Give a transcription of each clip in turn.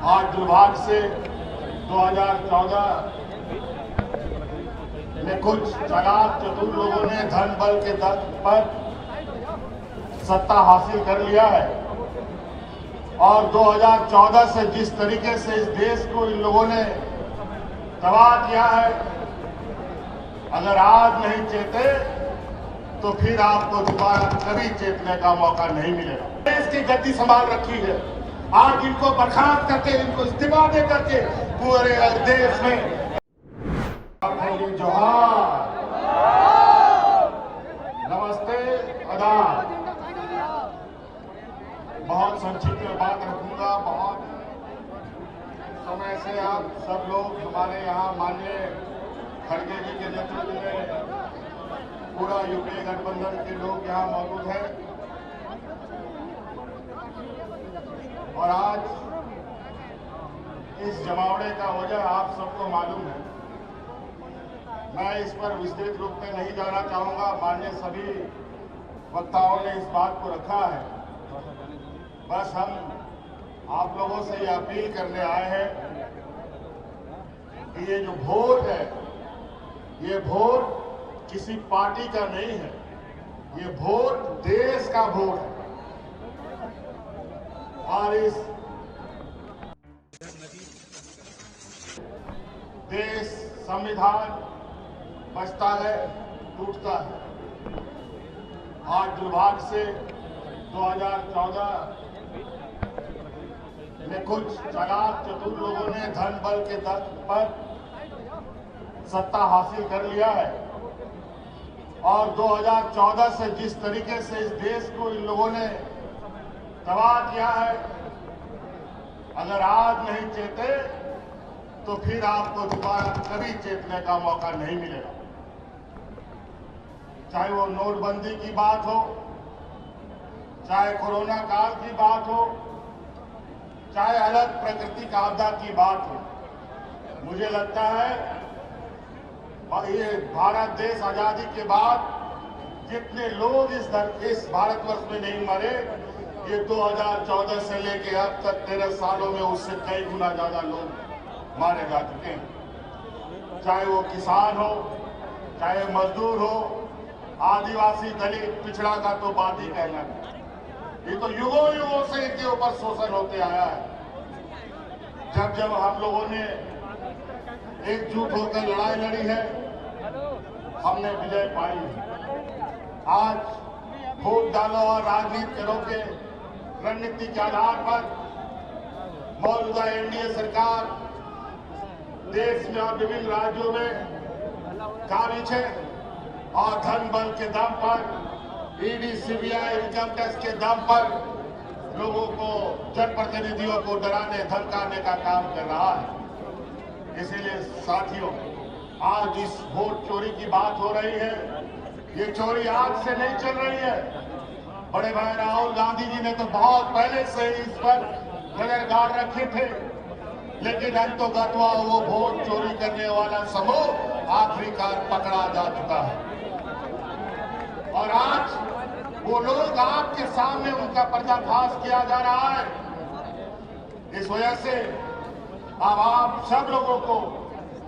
आज दुर्भाग्य से 2014 में कुछ चालाक चतुर लोगों ने धन बल के दम पर सत्ता हासिल कर लिया है और 2014 से जिस तरीके से इस देश को इन लोगों ने तबाह किया है, अगर आज नहीं चेते तो फिर आपको दोबारा कभी चेतने का मौका नहीं मिलेगा। देश की गद्दी संभाल रखी है, आज इनको बर्खास्त करके, इनको इस्तीफा दे करके पूरे देश में जोहार, नमस्ते, आदाब। बहुत संक्षिप्त में बात रखूंगा। बहुत समय से आप सब लोग हमारे यहाँ माननीय खड़गे जी के नेतृत्व में पूरा यूपीए गठबंधन के लोग यहाँ मौजूद हैं और आज इस जमावड़े का वजह आप सबको मालूम है। मैं इस पर विस्तृत रूप में नहीं जाना चाहूंगा। माननीय सभी वक्ताओं ने इस बात को रखा है। बस हम आप लोगों से ये अपील करने आए हैं कि ये जो वोट है, ये वोट किसी पार्टी का नहीं है, ये वोट देश का वोट है। और इस देश संविधान बचता है, टूटता है। आज दुर्भाग्य से 2014 में कुछ चालाक चतुर लोगों ने धन बल के दम पर सत्ता हासिल कर लिया है और 2014 से जिस तरीके से इस देश को इन लोगों ने तबाह किया है, अगर आज नहीं चेते तो फिर आपको दोबारा कभी चेतने का मौका नहीं मिलेगा। चाहे वो नोटबंदी की बात हो, चाहे कोरोना काल की बात हो, चाहे अलग प्राकृतिक आपदा की बात हो। मुझे लगता है और ये भारत देश आजादी के बाद जितने लोग इस भारतवर्ष में नहीं मरे, ये 2014 से लेके अब तक 13 सालों में उससे कई गुना ज्यादा लोग मारे जा चुके हैं। चाहे वो किसान हो, चाहे मजदूर हो, आदिवासी, दलित, पिछड़ा का तो बात ही कहना है। ये तो युगों युगों से इनके ऊपर शोषण होते आया है। जब जब हम लोगों ने एकजुट होकर लड़ाई लड़ी है, हमने विजय पाई है। आज वोट डालो और राजनीति करो के रणनीति के आधार पर मौजूदा एनडीए सरकार देश में और विभिन्न राज्यों में काबिज है और धन बल के दम पर, ईडी, सीबीआई, इनकम टैक्स के दम पर लोगों को, जनप्रतिनिधियों को डराने धमकाने का काम कर रहा है। इसीलिए साथियों, आज इस वोट चोरी की बात हो रही है। ये चोरी आज से नहीं चल रही है। बड़े भाई राहुल गांधी जी ने तो बहुत पहले से इस पर नजर गाड़ रखे थे, लेकिन अंतोगत्वा वो वोट चोरी करने वाला समूह आखिरकार पकड़ा जा चुका है और आज वो लोग आपके सामने उनका पर्दाफाश किया जा रहा है। इस वजह से अब आप सब लोगों को,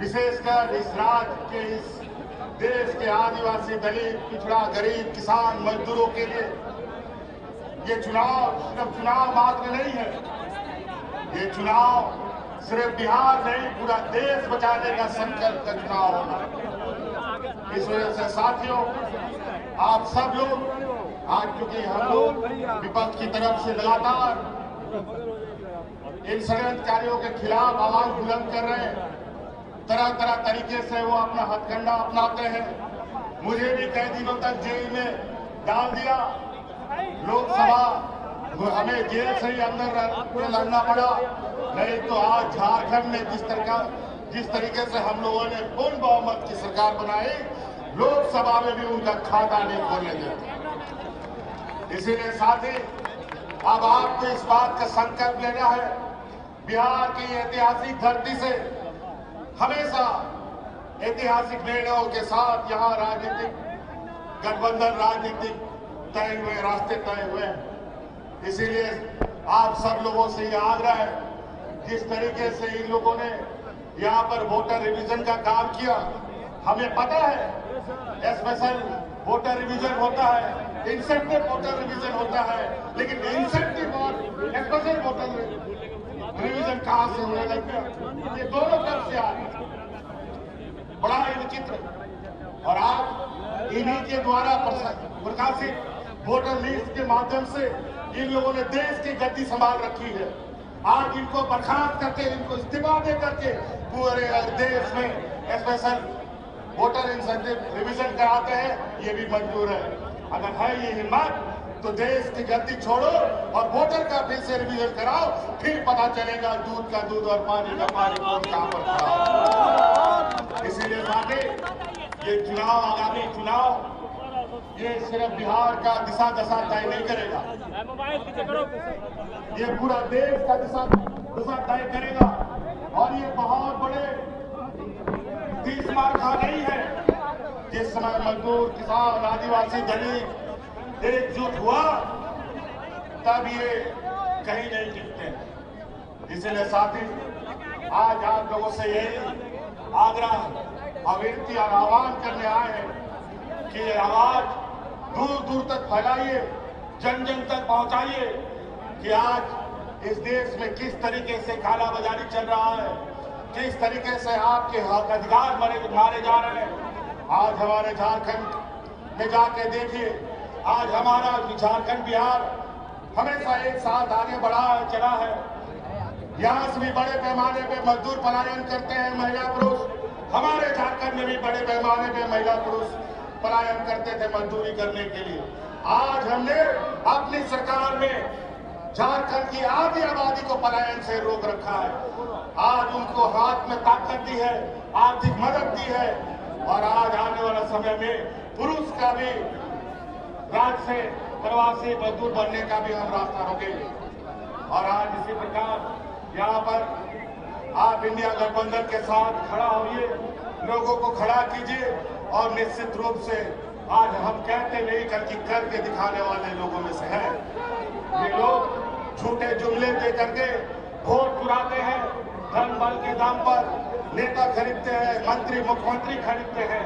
विशेषकर इस राज्य के, इस देश के आदिवासी, दलित, पिछड़ा, गरीब, किसान, मजदूरों के लिए ये चुनाव सिर्फ चुनाव मात्र नहीं है। ये चुनाव सिर्फ बिहार नहीं, पूरा देश बचाने का संकल्प का चुनाव होना। इस वजह से साथियों, आप सब लोग आज, क्योंकि हम लोग विपक्ष की तरफ से लगातार इन षड्यंत्रकारियों के खिलाफ आवाज बुलंद कर रहे हैं, तरह तरह तरीके से वो अपना हथकंडा अपनाते हैं। मुझे भी कई दिनों तक जेल में डाल दिया। लोकसभा हमें जेल से ही अंदर लड़ना पड़ा। नहीं तो आज झारखंड में जिस तरीके से हम लोगों ने पूर्ण बहुमत की सरकार बनाई, लोकसभा में भी उनका खाता नहीं खोलने देते। इसीलिए साथी, अब आपको इस बात का संकल्प लेना है, बिहार की ऐतिहासिक धरती से हमेशा ऐतिहासिक निर्णयों के साथ यहाँ राजनीतिक गठबंधन, राजनीतिक तय हुए रास्ते तय हुए हैं। इसीलिए आप सब लोगों से ये आग्रह है जिस तरीके से इन लोगों ने यहाँ पर वोटर रिवीजन का काम किया, हमें पता है स्पेशल वोटर रिवीजन होता है, इंसेंटिव वोटर रिवीजन होता है, लेकिन इंसेंटिव और स्पेशल वोटर रिवीजन कहां से होने लग गया? ये दोनों तरफ से आ रहे, बड़ा ही विचित्र। और आज इन्हीं के द्वारा प्रकाशित वोटर लिस्ट के माध्यम से इन लोगों ने देश की गद्दी संभाल रखी है। आज इनको बर्खास्त करके, इनको इस्तीफा दे करके पूरे देश में स्पेशल वोटर इंसेंटिव रिवीजन कराते हैं, ये भी मंजूर है। अगर है ये हिम्मत तो देश की गद्दी छोड़ो और वोटर का फिर से रिवीजन कराओ, फिर पता चलेगा दूध का दूध और पानी का पानी कौन कहां पर खड़ा। इसीलिए साथी, ये चुनाव, आगामी चुनाव, ये सिर्फ बिहार का दिशा दशा तय नहीं करेगा, ये पूरा देश का दिशा तय करेगा। और ये बहुत बड़े तीसमार्का नहीं है। जिस समय मजदूर, किसान, आदिवासी, दलित एकजुट हुआ, तब ये कहीं नहीं टिकते। इसलिए साथी, आज आप लोगों से यही आग्रह, अविरति और आह्वान करने आए हैं कि ये आवाज दूर दूर तक फैलाइए, जन जन तक पहुंचाइए कि आज इस देश में किस तरीके से कालाबाजारी चल रहा है, किस तरीके से आपके हक अधिकार मारे जा रहे हैं। आज हमारे झारखंड में जाके देखिए, आज हमारा झारखंड, बिहार हमेशा एक साथ आगे बढ़ा चला है। यहाँ से भी बड़े पैमाने पे मजदूर पलायन करते हैं, महिला पुरुष। हमारे झारखंड में भी बड़े पैमाने पे महिला पुरुष पलायन करते थे मजदूरी करने के लिए। आज हमने अपनी सरकार में झारखंड की आधी आबादी को पलायन से रोक रखा है। आज उनको हाथ में ताकत दी है, आर्थिक मदद दी है, और आज आने वाला समय में पुरुष का भी राज्य से प्रवासी मजदूर बनने का भी हम रास्ता रोकेंगे। और आज इसी प्रकार यहाँ पर आप इंडिया गठबंधन के साथ खड़ा होइए, लोगों को खड़ा कीजिए, और निश्चित रूप से आज हम कहते नहीं करके करके दिखाने वाले लोगों में से है। ये लोग झूठे जुमले दे करके वोट चुराते हैं, धन बल के दाम पर नेता खरीदते हैं, मंत्री मुख्यमंत्री खरीदते हैं।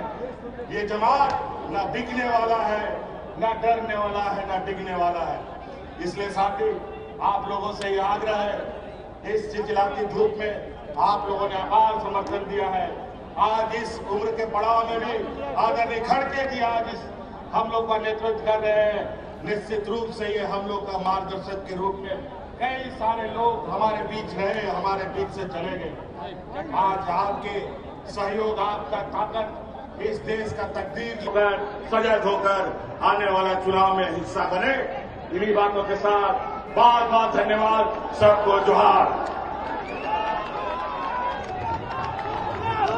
ये जमात ना बिकने वाला है, ना डरने वाला है, ना डिगने वाला है। इसलिए साथी, आप लोगों से ये आग्रह है, इस चिलचिलाती धूप में आप लोगों ने अपार समर्थन दिया है। आज इस उम्र के पड़ाव में भी आदरणीय खड़गे जी आज हम लोग का नेतृत्व कर रहे हैं। निश्चित रूप से ये हम लोग का मार्गदर्शक के रूप में कई सारे लोग हमारे बीच रहे, हमारे बीच से चले गए। आज आपके सहयोग, आपका ताकत इस देश का तकदीर होकर, सजग होकर आने वाला चुनाव में हिस्सा बने। इन्हीं बातों के साथ बहुत बहुत धन्यवाद, सबको जोहार।